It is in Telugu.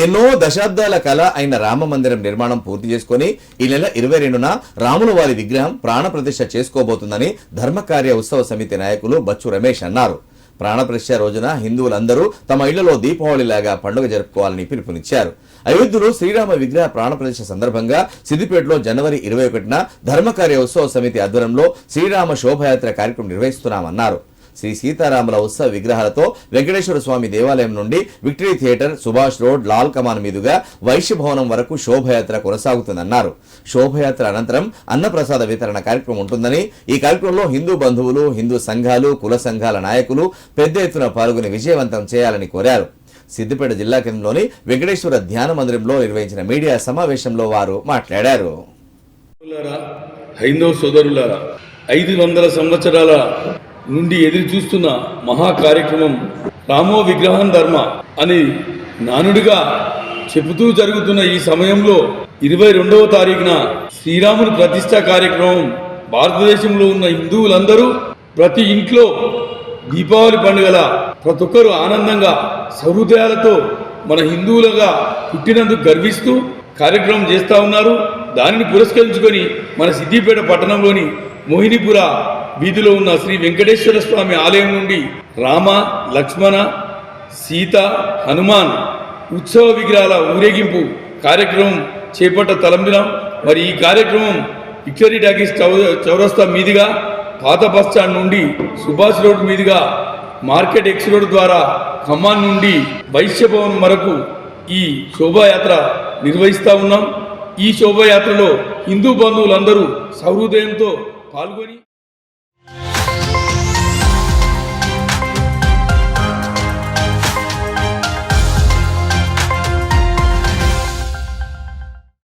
ఎన్నో దశాబ్దాల కళ అయిన రామ మందిరం నిర్మాణం పూర్తి చేసుకుని ఈ నెల 22న రాముల వారి విగ్రహం ప్రాణప్రతిష్ఠ చేసుకోబోతుందని ధర్మకార్య ఉత్సవ సమితి నాయకులు బచ్చు రమేష్ అన్నారు. ప్రాణప్రతిష్ఠ రోజున హిందువులందరూ తమ ఇళ్లలో దీపావళిలాగా పండుగ జరుపుకోవాలని పిలుపునిచ్చారు. అయోధ్యలో శ్రీరామ విగ్రహ ప్రాణప్రతిష్ఠ సందర్భంగా సిద్దిపేటలో జనవరి 21న ధర్మకార్య ఉత్సవ సమితి ఆధ్వర్యంలో శ్రీరామ శోభయాత్ర కార్యక్రమం నిర్వహిస్తున్నామన్నారు. శ్రీ సీతారాముల ఉత్సవ విగ్రహాలతో వెంకటేశ్వర స్వామి దేవాలయం నుండి Victory Theatre, Subhash Road, Lal Kaman మీదుగా వైశ్య భవనం వరకు శోభయాత్ర కొనసాగుతుందన్నారు. శోభయాత్ర అనంతరం అన్నప్రసాద వితరణ కార్యక్రమం ఉంటుందని, ఈ కార్యక్రమంలో హిందూ బంధువులు, హిందూ సంఘాలు, కుల సంఘాల నాయకులు పెద్ద ఎత్తున పాల్గొని విజయవంతం చేయాలని కోరారు. సిద్దిపేట జిల్లా కేంద్రంలోని వెంకటేశ్వర ధ్యాన మందిరంలో నిర్వహించిన మీడియా సమావేశంలో వారు మాట్లాడారు. హైందవ సోదరులారా, 500 సంవత్సరాల నుండి ఎదురు చూస్తున్న మహా కార్యక్రమం రామో విగ్రహం ధర్మ అని నానుడిగా చెబుతూ జరుగుతున్న ఈ సమయంలో 22వ తారీఖున శ్రీరాముని ప్రతిష్ఠా కార్యక్రమం భారతదేశంలో ఉన్న హిందువులందరూ ప్రతి ఇంట్లో దీపావళి పండుగల ప్రతి ఒక్కరూ ఆనందంగా సహృదయాలతో మన హిందువులుగా పుట్టినందుకు గర్విస్తూ కార్యక్రమం చేస్తూ ఉన్నారు. దానిని పురస్కరించుకొని మన సిద్దిపేట పట్టణంలోని మోహినిపుర వీధిలో ఉన్న శ్రీ వెంకటేశ్వర స్వామి ఆలయం నుండి రామ, లక్ష్మణ, సీత, హనుమాన్ ఉత్సవ విగ్రహాల ఊరేగింపు కార్యక్రమం తలంపినాం. మరి ఈ కార్యక్రమం విక్టరీ టాకీస్ చౌరస్తా మీదుగా పాత బస్టాండ్ నుండి సుభాష్ రోడ్ మీదుగా మార్కెట్ ఎక్స్ రోడ్ ద్వారా ఖమ్మాన్ నుండి వైశ్య భవన్ వరకు ఈ శోభాయాత్ర నిర్వహిస్తూ ఉన్నాం. ఈ శోభాయాత్రలో హిందూ బంధువులందరూ సహృదయంతో పాల్గొని